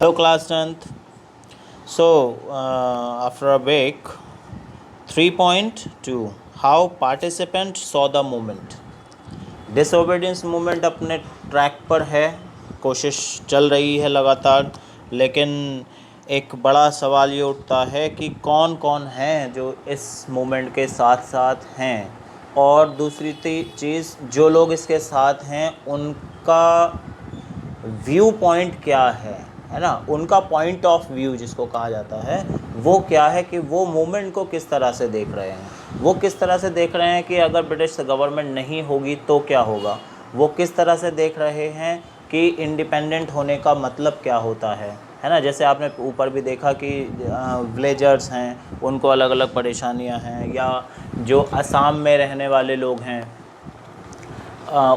Hello, class 10th. So, after a break, 3.2 How participants saw the movement. Disobedience movement अपने track पर है, कोशिश चल रही है लगातार, लेकिन एक बड़ा सवाल ये उठता है कि कौन कौन हैं जो इस मूवमेंट के साथ साथ हैं, और दूसरी चीज़, जो लोग इसके साथ हैं उनका व्यू पॉइंट क्या है ना, उनका पॉइंट ऑफ व्यू जिसको कहा जाता है वो क्या है, कि वो मूवमेंट को किस तरह से देख रहे हैं। वो किस तरह से देख रहे हैं कि अगर ब्रिटिश गवर्नमेंट नहीं होगी तो क्या होगा। वो किस तरह से देख रहे हैं कि इंडिपेंडेंट होने का मतलब क्या होता है ना। जैसे आपने ऊपर भी देखा कि विलेजर्स हैं, उनको अलग अलग परेशानियां हैं, या जो असम में रहने वाले लोग हैं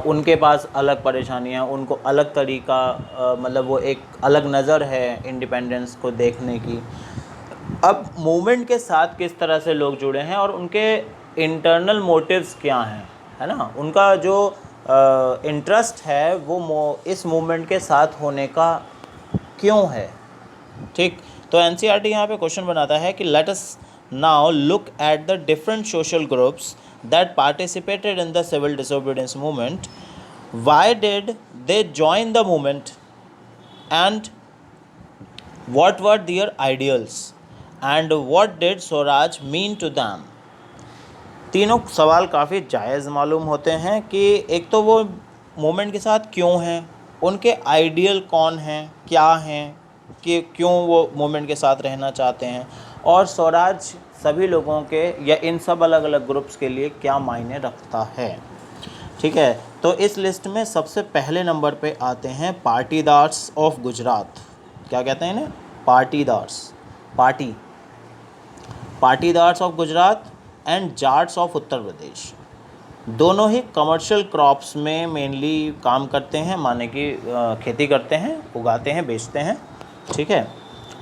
उनके पास अलग परेशानियाँ, उनको अलग तरीका मतलब वो एक अलग नज़र है इंडिपेंडेंस को देखने की। अब मूवमेंट के साथ किस तरह से लोग जुड़े हैं और उनके इंटरनल मोटिव्स क्या हैं, है ना, उनका जो इंटरेस्ट है वो इस मूवमेंट के साथ होने का क्यों है। ठीक, तो एनसीईआरटी यहाँ पे क्वेश्चन बनाता है कि let us now look at the different social groups that participated in the civil disobedience movement. Why did they join the movement and what were their ideals and what did Swaraj mean to them? तीनों सवाल काफ़ी जायज़ मालूम होते हैं कि एक तो वो मूवमेंट के साथ क्यों हैं, उनके आइडियल कौन हैं, क्या हैं, कि क्यों वो मूवमेंट के साथ रहना चाहते हैं, और स्वराज सभी लोगों के या इन सब अलग अलग ग्रुप्स के लिए क्या मायने रखता है। ठीक है, तो इस लिस्ट में सबसे पहले नंबर पे आते हैं पाटीदार्स ऑफ गुजरात। क्या कहते हैं इन्हें? Patidars, Patidars of Gujarat and Jats of Uttar Pradesh. दोनों ही कमर्शियल क्रॉप्स में मेनली काम करते हैं, माने कि खेती करते हैं, उगाते हैं, बेचते हैं। ठीक है,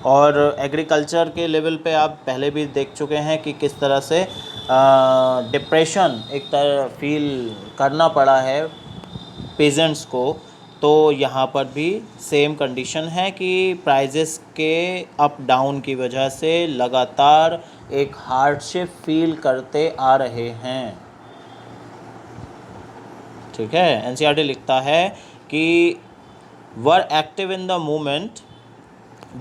और एग्रीकल्चर के लेवल पे आप पहले भी देख चुके हैं कि किस तरह से डिप्रेशन एक तरह फील करना पड़ा है पेजेंट्स को। तो यहाँ पर भी सेम कंडीशन है कि प्राइजेस के अप डाउन की वजह से लगातार एक हार्डशिप फील करते आ रहे हैं। ठीक है, एनसीईआरटी लिखता है कि were active in the movement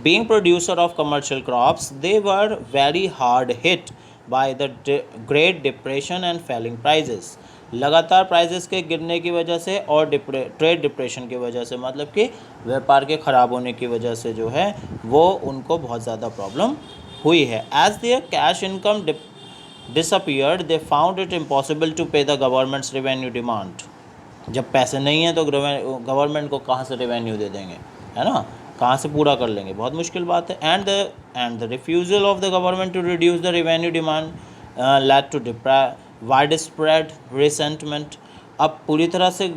being producer of commercial crops, they were very hard hit by the Great Depression and falling prices. लगातार प्राइजेस के गिरने की वजह से और ट्रेड डिप्रेशन की वजह से, मतलब कि व्यापार के ख़राब होने की वजह से जो है वो उनको बहुत ज़्यादा प्रॉब्लम हुई है। As there cash income disappeared, they found it impossible to pay the government's revenue demand. जब पैसे नहीं हैं तो गवर्नमेंट को कहाँ से रेवेन्यू दे देंगे, है ना, कहाँ से पूरा कर लेंगे, बहुत मुश्किल बात है। And the refusal of the government to reduce the revenue demand led to widespread resentment. अब पूरी तरह से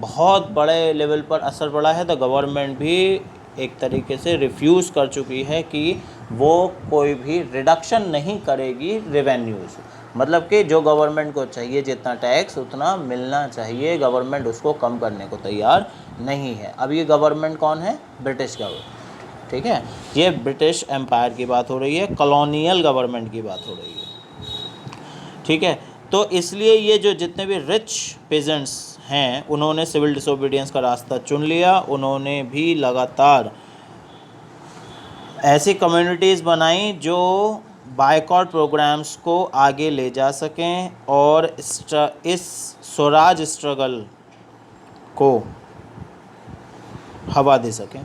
बहुत बड़े लेवल पर असर पड़ा है। द गवर्नमेंट भी एक तरीके से रिफ्यूज़ कर चुकी है कि वो कोई भी रिडक्शन नहीं करेगी रेवेन्यूज़, मतलब कि जो गवर्नमेंट को चाहिए जितना टैक्स उतना मिलना चाहिए, गवर्नमेंट उसको कम करने को तैयार नहीं है। अब ये गवर्नमेंट कौन है? British government. ठीक है, ये ब्रिटिश एम्पायर की बात हो रही है, कॉलोनियल गवर्नमेंट की बात हो रही है। ठीक है, तो इसलिए ये जो जितने भी रिच पेजेंट्स हैं उन्होंने सिविल डिसोबीडियंस का रास्ता चुन लिया। उन्होंने भी लगातार ऐसी कम्युनिटीज़ बनाई जो बायकॉट प्रोग्राम्स को आगे ले जा सकें और इस स्वराज स्ट्रगल को हवा दे सकें।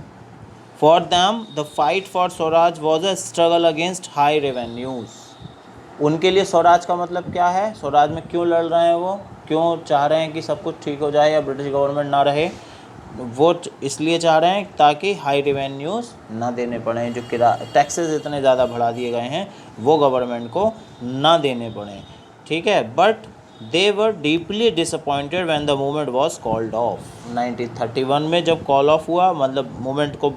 For them the fight for Swaraj was a struggle against high revenues. उनके लिए स्वराज का मतलब क्या है, स्वराज में क्यों लड़ रहे हैं, वो क्यों चाह रहे हैं कि सब कुछ ठीक हो जाए या ब्रिटिश गवर्नमेंट ना रहे। वो इसलिए चाह रहे हैं ताकि हाई रेवेन्यूज़ ना देने पड़ें, जो टैक्सेस इतने ज़्यादा बढ़ा दिए गए हैं वो गवर्नमेंट को ना देने पड़ें। ठीक है, but they were deeply disappointed when the movement was called off. 1931 में जब कॉल ऑफ हुआ, मतलब मूवमेंट को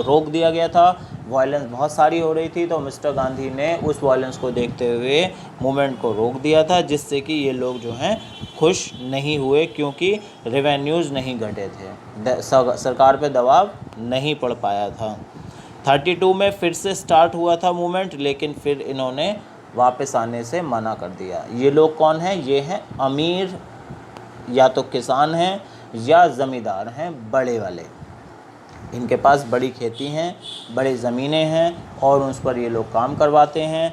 रोक दिया गया था, वायलेंस बहुत सारी हो रही थी, तो मिस्टर गांधी ने उस वायलेंस को देखते हुए मूवमेंट को रोक दिया था, जिससे कि ये लोग जो हैं खुश नहीं हुए, क्योंकि रेवेन्यूज़ नहीं घटे थे, सरकार पे दबाव नहीं पड़ पाया था। 32 में फिर से स्टार्ट हुआ था मूवमेंट, लेकिन फिर इन्होंने वापस आने से मना कर दिया। ये लोग कौन हैं? ये हैं अमीर, या तो किसान हैं या ज़मींदार हैं बड़े वाले। इनके पास बड़ी खेती हैं, बड़ी ज़मीनें हैं, और उस पर ये लोग काम करवाते हैं,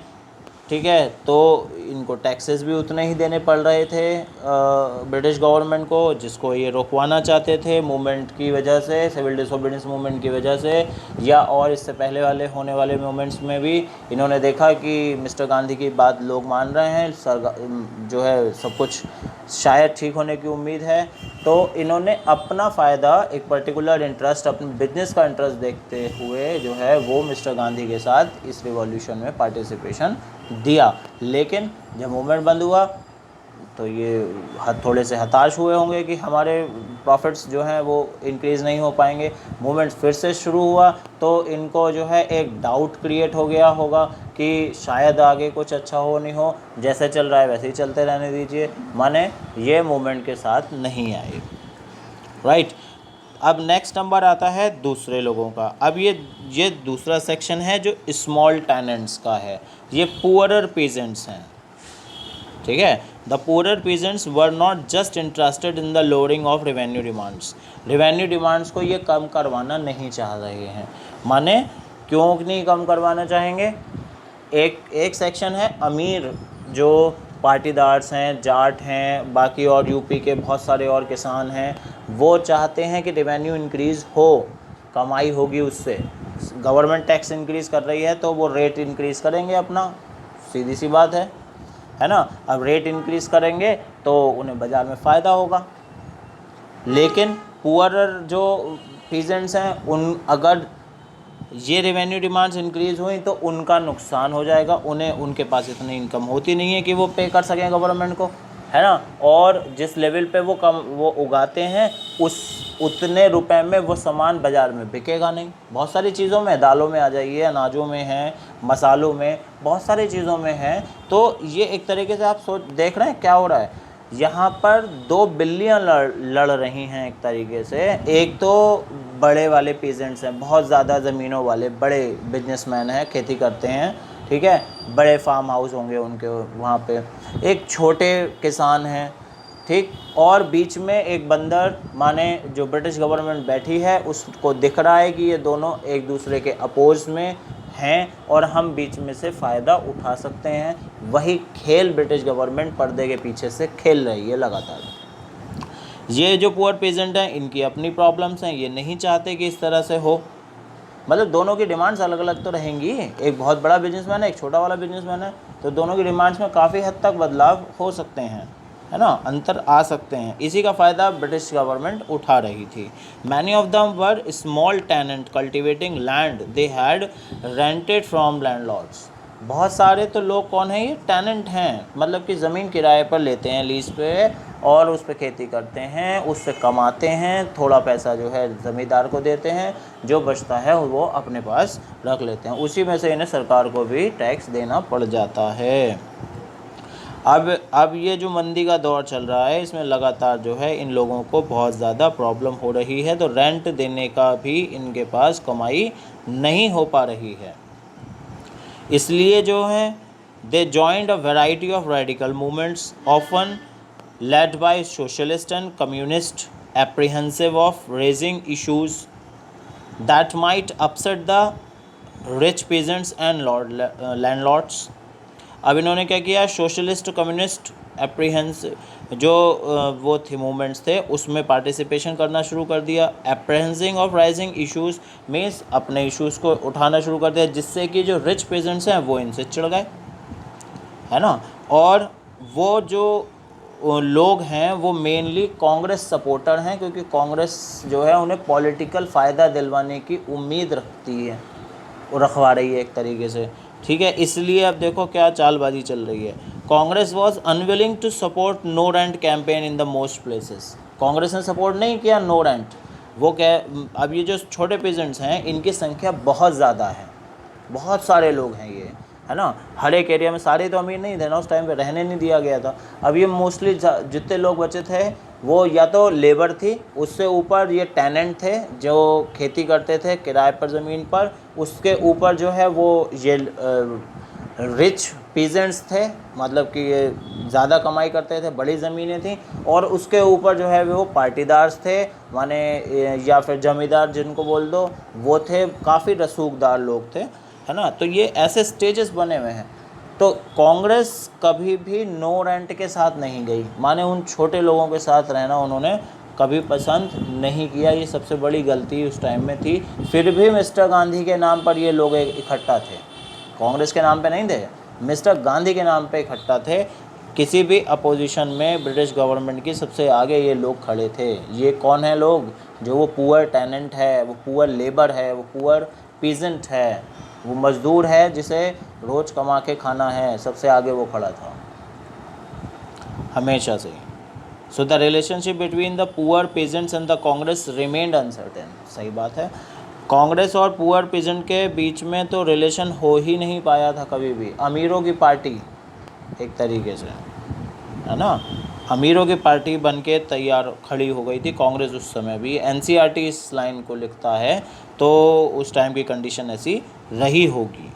ठीक है। तो इनको टैक्सेस भी उतने ही देने पड़ रहे थे ब्रिटिश गवर्नमेंट को, जिसको ये रोकवाना चाहते थे मूवमेंट की वजह से, सिविल डिसोबीडियंस मूवमेंट की वजह से, या और इससे पहले वाले होने वाले मूवमेंट्स में भी इन्होंने देखा कि मिस्टर गांधी की बात लोग मान रहे हैं, जो है सब कुछ शायद ठीक होने की उम्मीद है, तो इन्होंने अपना फ़ायदा, एक पर्टिकुलर इंटरेस्ट, अपने बिजनेस का इंटरेस्ट देखते हुए जो है वो मिस्टर गांधी के साथ इस रिवॉल्यूशन में पार्टिसिपेशन दिया। लेकिन जब मूवमेंट बंद हुआ तो ये थोड़े से हताश हुए होंगे कि हमारे प्रॉफिट्स जो हैं वो इंक्रीज़ नहीं हो पाएंगे। मूवमेंट फिर से शुरू हुआ तो इनको जो है एक डाउट क्रिएट हो गया होगा कि शायद आगे कुछ अच्छा हो नहीं हो, जैसे चल रहा है वैसे ही चलते रहने दीजिए, माने ये मूवमेंट के साथ नहीं आए, राइट। अब नेक्स्ट नंबर आता है दूसरे लोगों का। अब ये दूसरा सेक्शन है जो स्मॉल टेनेंट्स का है, ये पुअरर पीजेंट्स हैं, ठीक है। The poorer peasants were not just interested in the lowering of revenue demands. Revenue demands को ये कम करवाना नहीं चाह रहे हैं। माने क्यों नहीं कम करवाना चाहेंगे? एक सेक्शन है अमीर, जो पाटीदार्स हैं, जाट हैं, बाकी और यूपी के बहुत सारे और किसान हैं, वो चाहते हैं कि रेवेन्यू इंक्रीज़ हो, कमाई होगी उससे। गवर्नमेंट टैक्स इंक्रीज़ कर रही है तो वो रेट इंक्रीज़ करेंगे अपना, सीधी सी बात है ना। अब रेट इंक्रीज़ करेंगे तो उन्हें बाज़ार में फ़ायदा होगा। लेकिन पुअरर जो पीजेंट्स हैं, उन अगर ये रेवेन्यू डिमांड्स इंक्रीज़ हुई तो उनका नुकसान हो जाएगा, उन्हें उनके पास इतनी इनकम होती नहीं है कि वो पे कर सकें गवर्नमेंट को, है ना। और जिस लेवल पे वो उगाते हैं उतने रुपए में वो सामान बाज़ार में बिकेगा नहीं। बहुत सारी चीज़ों में, दालों में आ जाइए, अनाजों में है, मसालों में, बहुत सारी चीज़ों में है। तो ये एक तरीके से आप देख रहे हैं क्या हो रहा है यहाँ पर। दो बिल्लियाँ लड़ रही हैं एक तरीके से। एक तो बड़े वाले पीजेंट्स हैं, बहुत ज़्यादा ज़मीनों वाले बड़े बिजनेसमैन हैं, खेती करते हैं, ठीक है, बड़े फार्म हाउस होंगे उनके वहाँ पे। एक छोटे किसान हैं, ठीक, और बीच में एक बंदर, माने जो ब्रिटिश गवर्नमेंट बैठी है उसको दिख रहा है कि ये दोनों एक दूसरे के अपोज में हैं और हम बीच में से फ़ायदा उठा सकते हैं। वही खेल ब्रिटिश गवर्नमेंट पर्दे के पीछे से खेल रही है लगातार। ये जो पुअर पेजेंट हैं, इनकी अपनी प्रॉब्लम्स हैं, ये नहीं चाहते कि इस तरह से हो। मतलब दोनों की डिमांड्स अलग अलग तो रहेंगी, एक बहुत बड़ा बिजनेसमैन है, एक छोटा वाला बिजनेसमैन है, तो दोनों की डिमांड्स में काफ़ी हद तक बदलाव हो सकते हैं, है ना, अंतर आ सकते हैं। इसी का फ़ायदा ब्रिटिश गवर्नमेंट उठा रही थी। Many of them were small tenant cultivating land they had rented from landlords. बहुत सारे तो लोग कौन हैं? ये टेनेंट हैं, मतलब कि ज़मीन किराए पर लेते हैं, लीज पे, और उस पर खेती करते हैं, उससे कमाते हैं, थोड़ा पैसा जो है ज़मींदार को देते हैं, जो बचता है वो अपने पास रख लेते हैं, उसी में से इन्हें सरकार को भी टैक्स देना पड़ जाता है। अब ये जो मंदी का दौर चल रहा है, इसमें लगातार जो है इन लोगों को बहुत ज़्यादा प्रॉब्लम हो रही है, तो रेंट देने का भी इनके पास कमाई नहीं हो पा रही है। इसलिए जो है they joined a variety of radical movements often led by socialist and communist, apprehensive of raising issues that might upset the rich peasants and landlords. अब इन्होंने क्या किया? सोशलिस्ट, कम्युनिस्ट, एप्रीहेंसिव जो वो थे मूवमेंट्स थे, उसमें पार्टिसिपेशन करना शुरू कर दिया। एप्रहेंसिंग ऑफ राइजिंग इश्यूज़ मीन्स अपने इश्यूज़ को उठाना शुरू कर दिया, जिससे कि जो रिच पेजेंट्स हैं वो इनसे चिढ़ गए, है ना। और वो जो लोग हैं वो मेनली कांग्रेस सपोर्टर हैं, क्योंकि कांग्रेस जो है उन्हें पॉलिटिकल फ़ायदा दिलवाने की उम्मीद रखती है, वो रखवा रही है एक तरीके से, ठीक है। इसलिए अब देखो क्या चालबाजी चल रही है। Congress was unwilling to support no rent campaign in the most places. Congress ने सपोर्ट नहीं किया नो रेंट। वो क्या, अब ये जो छोटे पेजेंट्स हैं इनकी संख्या बहुत ज़्यादा है, बहुत सारे लोग हैं ये, है ना। हर एक एरिया में सारे तो अमीर नहीं थे ना, उस टाइम पे रहने नहीं दिया गया था। अब ये मोस्टली जितने लोग बचे थे वो या तो लेबर थी, उससे ऊपर ये टेनेंट थे जो खेती करते थे किराए पर ज़मीन पर, उसके ऊपर जो है वो ये रिच पीजेंट्स थे, मतलब कि ये ज़्यादा कमाई करते थे, बड़ी ज़मीनें थी, और उसके ऊपर जो है वो पाटीदार्स थे, माने या फिर जमींदार जिनको बोल दो, वो थे, काफ़ी रसूखदार लोग थे, है ना। तो ये ऐसे स्टेजेस बने हुए हैं। तो कांग्रेस कभी भी नो रेंट के साथ नहीं गई, माने उन छोटे लोगों के साथ रहना उन्होंने कभी पसंद नहीं किया। ये सबसे बड़ी गलती उस टाइम में थी। फिर भी मिस्टर गांधी के नाम पर ये लोग इकट्ठा थे, कांग्रेस के नाम पे नहीं थे, मिस्टर गांधी के नाम पे इकट्ठा थे। किसी भी अपोजिशन में ब्रिटिश गवर्नमेंट की सबसे आगे ये लोग खड़े थे। ये कौन है लोग? जो वो पुअर टेनेंट है, वो पुअर लेबर है, वो पुअर पीजेंट है, वो मज़दूर है जिसे रोज़ कमा के खाना है, सबसे आगे वो खड़ा था हमेशा से। So the relationship between the poor pageants and the Congress remained uncertain. सही बात है, कांग्रेस और पुअर पेजेंट के बीच में तो रिलेशन हो ही नहीं पाया था कभी भी। अमीरों की पार्टी एक तरीके से, है ना, अमीरों की पार्टी बन के तैयार खड़ी हो गई थी कांग्रेस उस समय भी। एनसीईआरटी इस लाइन को लिखता है तो उस टाइम की कंडीशन ऐसी रही होगी,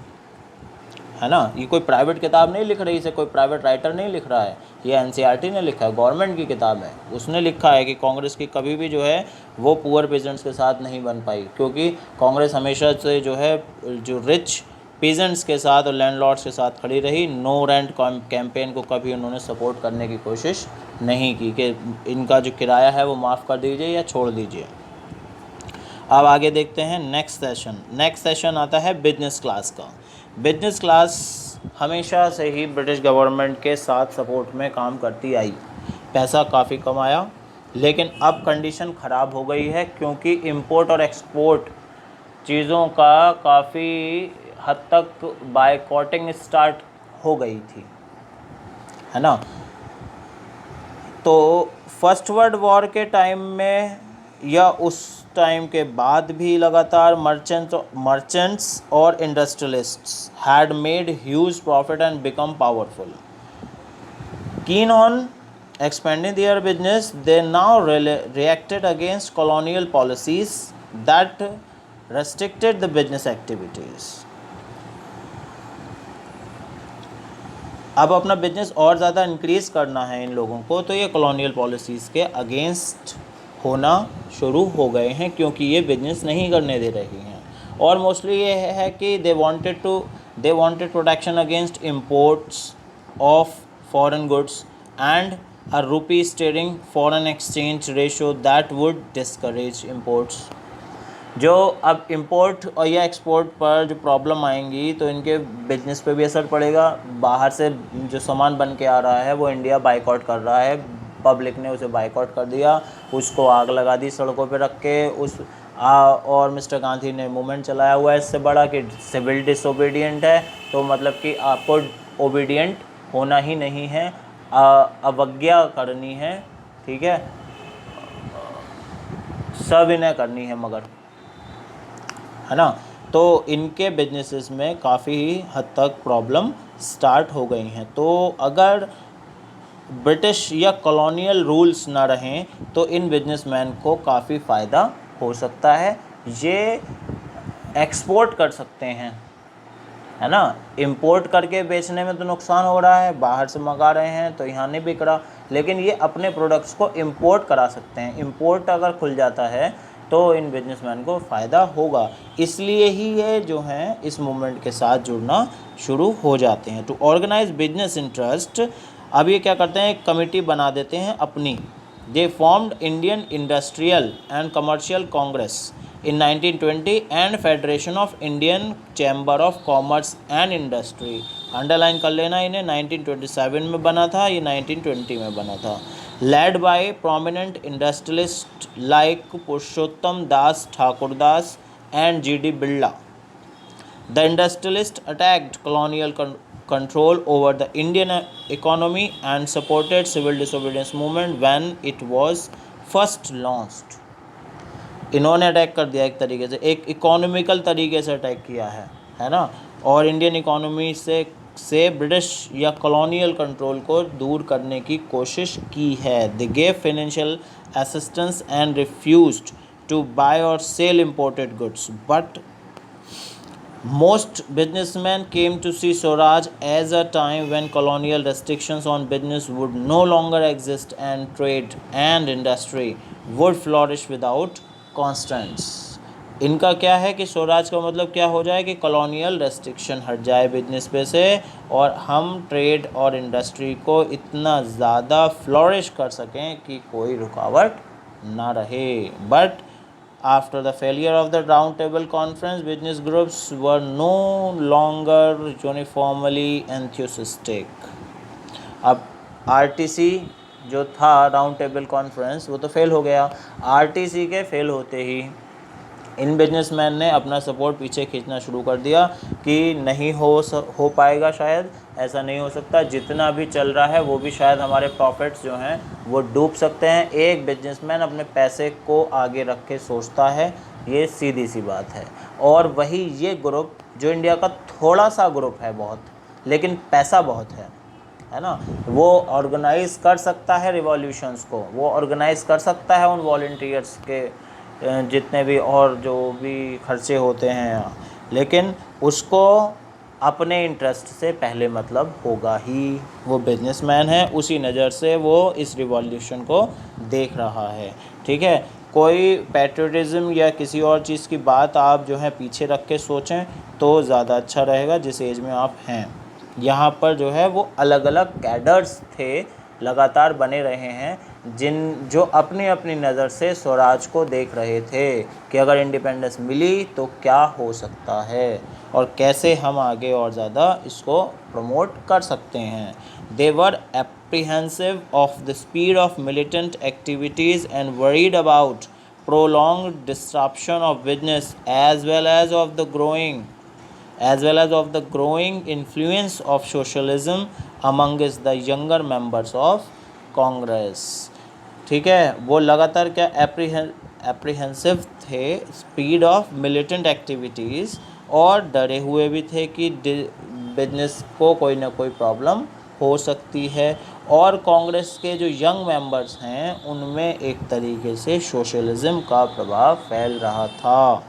है ना। ये कोई प्राइवेट किताब नहीं लिख रही, इसे कोई प्राइवेट राइटर नहीं लिख रहा है, ये एनसीईआरटी ने लिखा है, गवर्नमेंट की किताब है। उसने लिखा है कि कांग्रेस की कभी भी जो है वो पुअर पेजेंट्स के साथ नहीं बन पाई, क्योंकि कांग्रेस हमेशा से जो है जो रिच पीजेंट्स के साथ और लैंडलॉर्ड्स के साथ खड़ी रही। नो रेंट कैंपेन को कभी उन्होंने सपोर्ट करने की कोशिश नहीं की कि इनका जो किराया है वो माफ़ कर दीजिए या छोड़ दीजिए। अब आगे देखते हैं नेक्स्ट सेशन। नेक्स्ट सेशन आता है बिजनेस क्लास का। बिजनेस क्लास हमेशा से ही ब्रिटिश गवर्नमेंट के साथ सपोर्ट में काम करती आई, पैसा काफ़ी कमाया, लेकिन अब कंडीशन ख़राब हो गई है क्योंकि इंपोर्ट और एक्सपोर्ट चीज़ों का काफ़ी हद तक बायकॉटिंग स्टार्ट हो गई थी, है ना। तो फर्स्ट वर्ल्ड वॉर के टाइम में या उस टाइम के बाद भी लगातार मर्चेंट्स और industrialists had made huge profit and become powerful. Keen on expanding their business, they now reacted against colonial policies that restricted the business activities. अब अपना बिजनेस और ज़्यादा इंक्रीज़ करना है इन लोगों को, तो ये कॉलोनियल पॉलिसीज़ के अगेंस्ट होना शुरू हो गए हैं, क्योंकि ये बिजनेस नहीं करने दे रही हैं। और मोस्टली ये है कि they wanted protection against imports of foreign goods and a rupee steering foreign exchange ratio that would discourage imports। जो अब इंपोर्ट और या एक्सपोर्ट पर जो प्रॉब्लम आएंगी तो इनके बिजनेस पे भी असर पड़ेगा। बाहर से जो सामान बन के आ रहा है वो इंडिया बाइकआउट कर रहा है, पब्लिक ने उसे बाइकआउट कर दिया, उसको आग लगा दी सड़कों पे रख के। और मिस्टर गांधी ने मूवमेंट चलाया हुआ है इससे बड़ा कि सिविल डिसोबीडियंट है, तो मतलब कि आपको ओबीडियंट होना ही नहीं है, अवज्ञा करनी है, ठीक है, सविनय करनी है मगर, है ना। तो इनके बिजनेसेस में काफ़ी हद तक प्रॉब्लम स्टार्ट हो गई हैं। तो अगर ब्रिटिश या कॉलोनियल रूल्स ना रहें तो इन बिजनेसमैन को काफ़ी फ़ायदा हो सकता है, ये एक्सपोर्ट कर सकते हैं, है ना। इंपोर्ट करके बेचने में तो नुकसान हो रहा है, बाहर से मंगा रहे हैं तो यहाँ नहीं बिक रहा, लेकिन ये अपने प्रोडक्ट्स को इंपोर्ट करा सकते हैं। इंपोर्ट अगर खुल जाता है तो इन बिजनेसमैन को फ़ायदा होगा, इसलिए ही ये जो हैं इस मूवमेंट के साथ जुड़ना शुरू हो जाते हैं। टू ऑर्गेनाइज बिजनेस इंटरेस्ट, अब ये क्या करते हैं, एक कमेटी बना देते हैं अपनी। दे formed Indian industrial and commercial Congress in 1920 and federation of Indian chamber of commerce and industry. Underline कर लेना इन्हें, 1927 में बना था, ये 1920 में बना था। Led by prominent industrialist like Purushottam Das Thakurdas and GD Birla. The industrialist attacked colonial control over the Indian economy and supported civil disobedience movement when it was first launched. इन्होंने अटैक कर दिया एक तरीके से, एक इकोनॉमिकल तरीके से अटैक किया है ना, और इंडियन इकोनॉमी से ब्रिटिश या कॉलोनियल कंट्रोल को दूर करने की कोशिश की है. They gave financial assistance and refused to buy और sell imported goods, but most businessmen came to see Swaraj as a time when colonial restrictions on business would no longer exist and trade and industry would flourish without constraints. इनका क्या है कि स्वराज का मतलब क्या हो जाए कि कॉलोनियल रेस्ट्रिक्शन हट जाए बिजनेस पे से, और हम ट्रेड और इंडस्ट्री को इतना ज़्यादा फ्लोरिश कर सकें कि कोई रुकावट ना रहे. But after the failure of the round table conference, business groups were no longer uniformly enthusiastic. अब आरटीसी जो था राउंड टेबल कॉन्फ्रेंस वो तो फेल हो गया. आरटीसी के फेल होते ही इन बिजनेसमैन ने अपना सपोर्ट पीछे खींचना शुरू कर दिया कि नहीं हो पाएगा, शायद ऐसा नहीं हो सकता, जितना भी चल रहा है वो भी शायद हमारे प्रॉफिट्स जो हैं वो डूब सकते हैं. एक बिजनेसमैन अपने पैसे को आगे रख के सोचता है, ये सीधी सी बात है. और वही ये ग्रुप जो इंडिया का थोड़ा सा ग्रुप है बहुत, लेकिन पैसा बहुत है ना, वो ऑर्गेनाइज कर सकता है रिवॉल्यूशंस को, वो ऑर्गेनाइज कर सकता है उन वॉल्टियर्स के जितने भी और जो भी खर्चे होते हैं, लेकिन उसको अपने इंटरेस्ट से पहले मतलब होगा ही. वो बिजनेसमैन है, उसी नज़र से वो इस रिवॉल्यूशन को देख रहा है. ठीक है, कोई पैट्रियटिज़म या किसी और चीज़ की बात आप जो है पीछे रख के सोचें तो ज़्यादा अच्छा रहेगा जिस एज में आप हैं. यहाँ पर जो है वो अलग अलग कैडर्स थे, लगातार बने रहे हैं, जो अपनी अपनी नज़र से स्वराज को देख रहे थे कि अगर इंडिपेंडेंस मिली तो क्या हो सकता है और कैसे हम आगे और ज़्यादा इसको प्रमोट कर सकते हैं. They were apprehensive of the speed of militant activities and worried about prolonged disruption of business as well as of the growing influence of socialism amongst the younger members of Congress. ठीक है, वो लगातार क्या apprehensive थे speed of militant activities, और डरे हुए भी थे कि बिजनेस को कोई ना कोई प्रॉब्लम हो सकती है. और कांग्रेस के जो यंग मेंबर्स हैं उनमें एक तरीके से सोशलिज्म का प्रभाव फैल रहा था.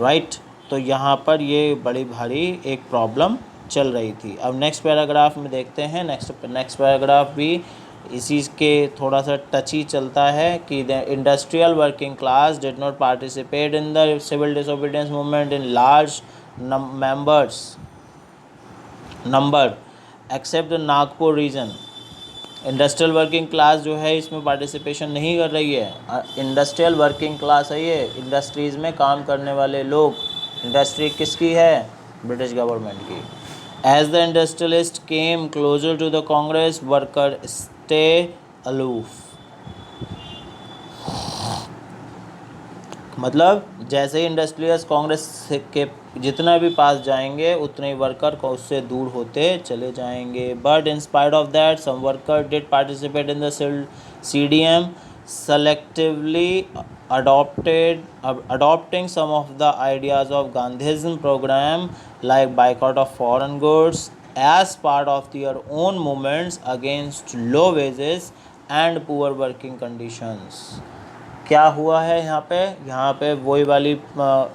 राइट, तो यहाँ पर ये बड़ी भारी एक प्रॉब्लम चल रही थी. अब नेक्स्ट पैराग्राफ में देखते हैं. नेक्स्ट पैराग्राफ भी इसी के थोड़ा सा टची चलता है कि the industrial working class did not participate in the civil disobedience movement in large number except the Nagpur region. Industrial working class जो है इसमें पार्टिसिपेशन नहीं कर रही है. इंडस्ट्रियल वर्किंग क्लास है ये, इंडस्ट्रीज़ में काम करने वाले लोग. इंडस्ट्री किसकी है? ब्रिटिश गवर्नमेंट की. As the industrialist came closer to the Congress, worker stay aloof. मतलब जैसे ही इंडस्ट्रियलिस्ट कांग्रेस के जितना भी पास जाएंगे उतने ही वर्कर को उससे दूर होते चले जाएंगे. But in spite of that some worker did participate in the CDM, selectively adopting some of the ideas of Gandhism program like boycott of foreign goods as part of their own movements against low wages and poor working conditions. क्या हुआ है यहाँ पे वही वाली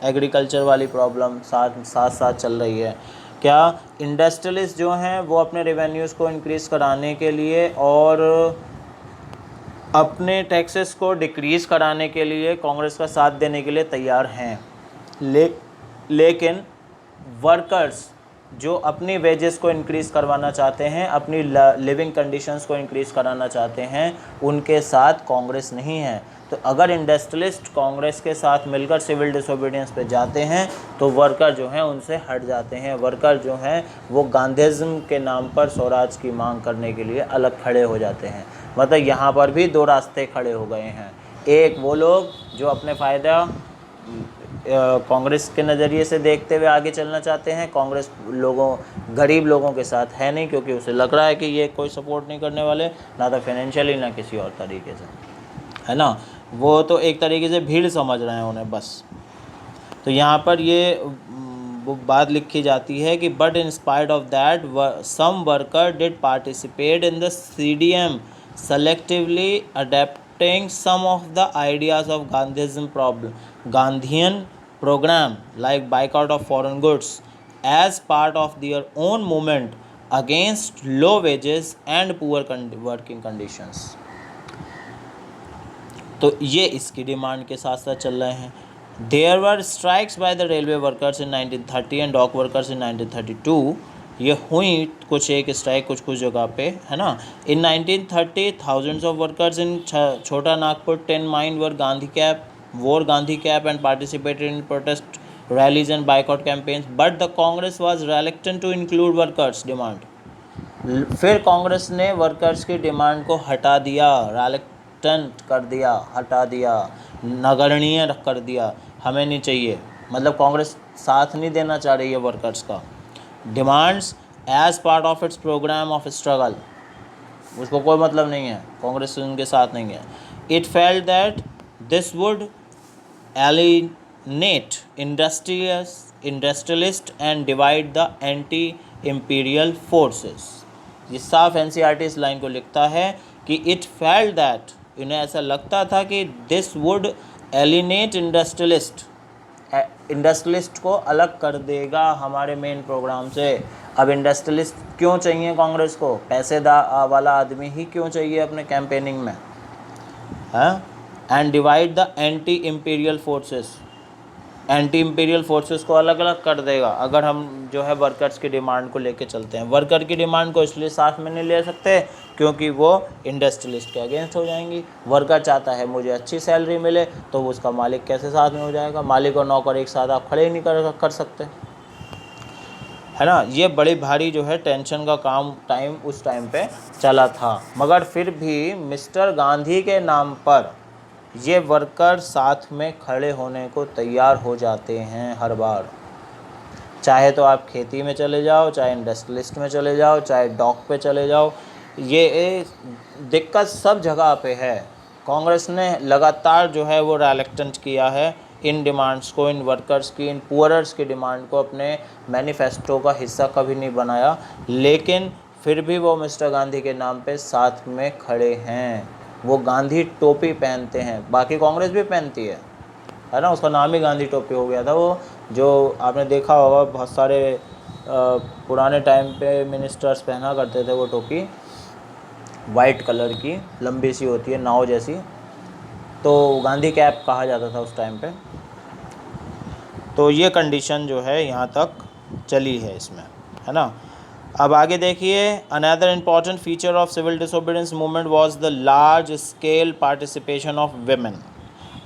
agriculture वाली problem साथ चल रही है. क्या इंडस्ट्रियलिस्ट जो हैं वो अपने रेवेन्यूज़ को इंक्रीज़ कराने के लिए और अपने टैक्सेस को डिक्रीज़ कराने के लिए कांग्रेस का साथ देने के लिए तैयार हैं, लेकिन वर्कर्स जो अपनी वेजेस को इंक्रीज़ करवाना चाहते हैं, अपनी लिविंग कंडीशंस को इंक्रीज़ कराना चाहते हैं, उनके साथ कांग्रेस नहीं है. तो अगर इंडस्ट्रियलिस्ट कांग्रेस के साथ मिलकर सिविल डिसोबीडियंस पे जाते हैं तो वर्कर जो हैं उनसे हट जाते हैं. वर्कर जो हैं वो गांधीज़म के नाम पर स्वराज की मांग करने के लिए अलग खड़े हो जाते हैं. मतलब यहाँ पर भी दो रास्ते खड़े हो गए हैं. एक वो लोग जो अपने फ़ायदा कांग्रेस के नज़रिए से देखते हुए आगे चलना चाहते हैं। कांग्रेस गरीब लोगों के साथ है नहीं, क्योंकि उसे लग रहा है कि ये कोई सपोर्ट नहीं करने वाले, ना तो फाइनेंशियली ना किसी और तरीके से, है ना। वो तो एक तरीके से भीड़ समझ रहे हैं उन्हें बस। तो यहाँ पर ये वो बात लिखी जाती है कि but in spite of that some worker did participate in the CDM selectively adapting some of the ideas of Gandhian program like boycott of foreign goods as part of their own movement against low wages and poor working conditions। तो ये इसकी demand के साथ साथ चल रहे हैं। There were strikes by the railway workers in 1930 and dock workers in 1932। ये हुई कुछ एक स्ट्राइक कुछ जगह पे, है ना। In 1930 thousands of workers in Chota Nagpur 10 mine were Gandhi cap and participated in protest rallies and boycott campaigns, but the Congress was reluctant to include workers demand. फिर कांग्रेस ने वर्कर्स की डिमांड को हटा दिया, रिलक्टेंट कर दिया, हटा दिया, नगण्य कर दिया, हमें नहीं चाहिए। मतलब कांग्रेस साथ नहीं देना चाह रही है वर्कर्स का demands as part of its programme of struggle. उसको कोई मतलब नहीं है, कांग्रेस उनके साथ नहीं है। It felt that this would एलिनेट industrialist and divide the anti imperial forces. ये साफ NCERT इस लाइन को लिखता है कि इट फेल्ट दैट, इन्हें ऐसा लगता था कि दिस वुड एलिनेट इंडस्ट्रियलिस्ट को अलग कर देगा हमारे मेन प्रोग्राम से। अब इंडस्ट्रियलिस्ट क्यों चाहिए कांग्रेस को? पैसे वाला आदमी ही क्यों चाहिए अपने कैंपेनिंग में, हाँ। And divide the anti imperial forces को अलग अलग कर देगा अगर हम जो है वर्कर्स की डिमांड को लेके चलते हैं। वर्कर की डिमांड को इसलिए साथ में नहीं ले सकते क्योंकि वो इंडस्ट्रियलिस्ट के अगेंस्ट हो जाएंगी। वर्कर चाहता है मुझे अच्छी सैलरी मिले, तो उसका मालिक कैसे साथ में हो जाएगा? मालिक और नौकर एक साथ आप खड़े ही नहीं कर सकते, है ना। ये बड़ी भारी जो है टेंशन का काम उस टाइम पे चला था। मगर फिर भी मिस्टर गांधी के नाम पर ये वर्कर साथ में खड़े होने को तैयार हो जाते हैं हर बार। चाहे तो आप खेती में चले जाओ, चाहे इंडस्ट्रियलिस्ट में चले जाओ, चाहे डॉक पे चले जाओ, ये दिक्कत सब जगह पे है। कांग्रेस ने लगातार जो है वो रिलक्टेंट किया है इन डिमांड्स को, इन वर्कर्स की, इन पुअरर्स की डिमांड को अपने मैनिफेस्टो का हिस्सा कभी नहीं बनाया, लेकिन फिर भी वो मिस्टर गांधी के नाम पे साथ में खड़े हैं। वो गांधी टोपी पहनते हैं, बाकी कांग्रेस भी पहनती है ना। उसका नाम ही गांधी टोपी हो गया था। वो जो आपने देखा होगा बहुत सारे पुराने टाइम पे मिनिस्टर्स पहना करते थे वो टोपी, वाइट कलर की लंबी सी होती है नाव जैसी, तो गांधी कैप कहा जाता था उस टाइम पे। तो ये कंडीशन जो है यहाँ तक चली है इसमें, है ना। अब आगे देखिए, another important feature of civil disobedience movement was the large scale participation of women.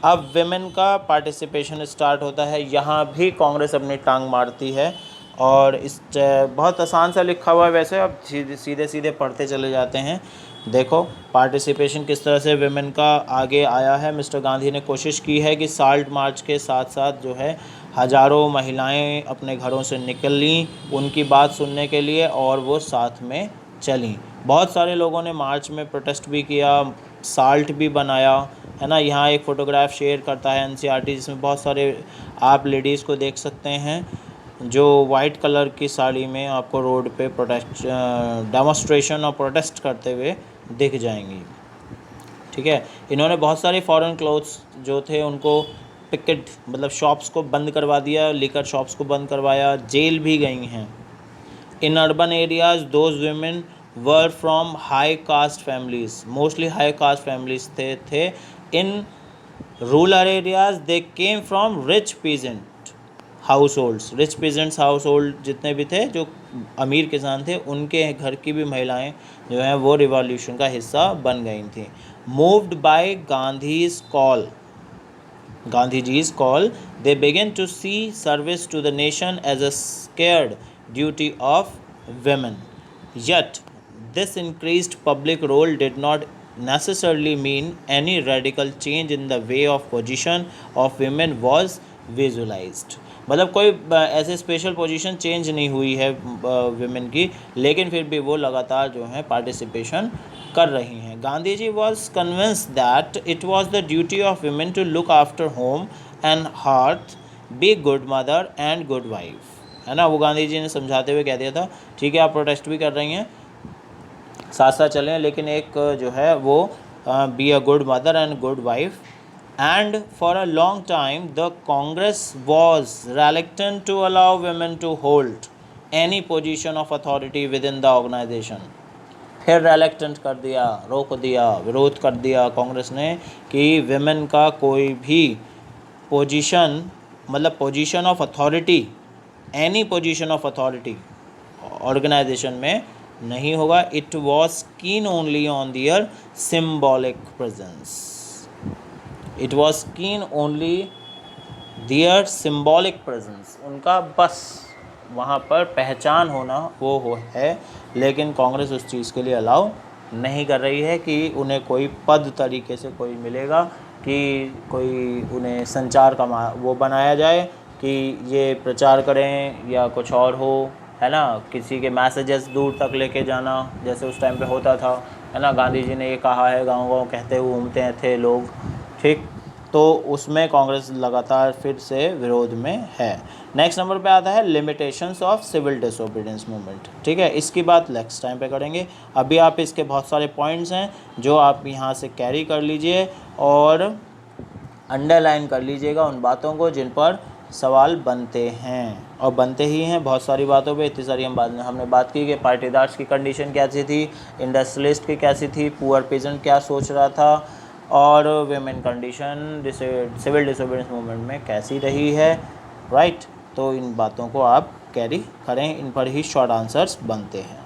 अब वेमेन का पार्टिसिपेशन स्टार्ट होता है, यहाँ भी कांग्रेस अपनी टांग मारती है। और इस बहुत आसान सा लिखा हुआ है वैसे, अब सीधे पढ़ते चले जाते हैं। देखो पार्टिसिपेशन किस तरह से वेमेन का आगे आया है। मिस्टर गांधी ने कोशिश की है कि साल्ट मार्च के साथ साथ जो है हज़ारों महिलाएं अपने घरों से निकलीं उनकी बात सुनने के लिए, और वो साथ में चलीं। बहुत सारे लोगों ने मार्च में प्रोटेस्ट भी किया, साल्ट भी बनाया, है ना। यहाँ एक फ़ोटोग्राफ शेयर करता है NCERT, जिसमें बहुत सारे आप लेडीज़ को देख सकते हैं जो वाइट कलर की साड़ी में आपको रोड पे डेमोस्ट्रेशन और प्रोटेस्ट करते हुए दिख जाएंगी, ठीक है। इन्होंने बहुत सारे फॉरेन क्लोथ्स जो थे उनको पिकेट मतलब शॉप्स को बंद करवा दिया, लिकर शॉप्स को बंद करवाया, जेल भी गई हैं। In urban areas those women were from high caste families, mostly high caste families थे। In rural areas they came from rich peasant households. Rich peasants household जितने भी थे जो अमीर किसान थे, उनके घर की भी महिलाएं जो हैं वो रिवॉल्यूशन का हिस्सा बन गई थी। Moved by Gandhi's call they began to see service to the nation as a scared duty of women. Yet this increased public role did not necessarily mean any radical change in the way of position of women was visualised, मतलब कोई ऐसे special position change नहीं हुई है women की, लेकिन फिर भी वो लगातार जो है पार्टिसिपेशन कर रही हैं। Gandhi ji was convinced that it was the duty of women to look after home and hearth, be good mother and good wife, है ना। वो गांधी जी ने समझाते हुए कह दिया था, ठीक है आप प्रोटेस्ट भी कर रही हैं, साथ साथ चलें, लेकिन एक जो है वो be a good mother and good wife. And for a long time, the Congress was reluctant to allow women to hold any position of authority within the organization. फिर reluctant कर दिया, रोक दिया, विरोध कर दिया कांग्रेस ने कि women का कोई भी पोजीशन, मतलब position of authority, any position of authority organisation में नहीं होगा। It was keen only on their symbolic presence, it was keen only their symbolic presence, उनका बस वहाँ पर पहचान होना वो है, लेकिन कांग्रेस उस चीज़ के लिए अलाउ नहीं कर रही है कि उन्हें कोई पद तरीके से कोई मिलेगा, कि कोई उन्हें संचार का वो बनाया जाए कि ये प्रचार करें या कुछ और हो, है ना, किसी के मैसेजेस दूर तक लेके जाना, जैसे उस टाइम पे होता था, है ना। गांधी जी ने ये कहा है, गाँव-गाँव कहते हुए घूमते थे लोग, ठीक। तो उसमें कांग्रेस लगातार फिर से विरोध में है। नेक्स्ट नंबर पे आता है limitations of civil disobedience movement, ठीक है। इसकी बात नेक्स्ट टाइम पे करेंगे। अभी आप इसके बहुत सारे पॉइंट्स हैं जो आप यहाँ से कैरी कर लीजिए और अंडरलाइन कर लीजिएगा उन बातों को जिन पर सवाल बनते हैं, और बनते ही हैं बहुत सारी बातों पे। इतनी सारी हमने बात की कि पार्टीदार्स की कंडीशन कैसी थी, इंडस्ट्रियलिस्ट की कैसी थी, पुअर पेजेंट क्या सोच रहा था, और women condition civil disobedience movement में कैसी रही है, राइट। तो इन बातों को आप कैरी करें, इन पर ही शॉर्ट आंसर्स बनते हैं।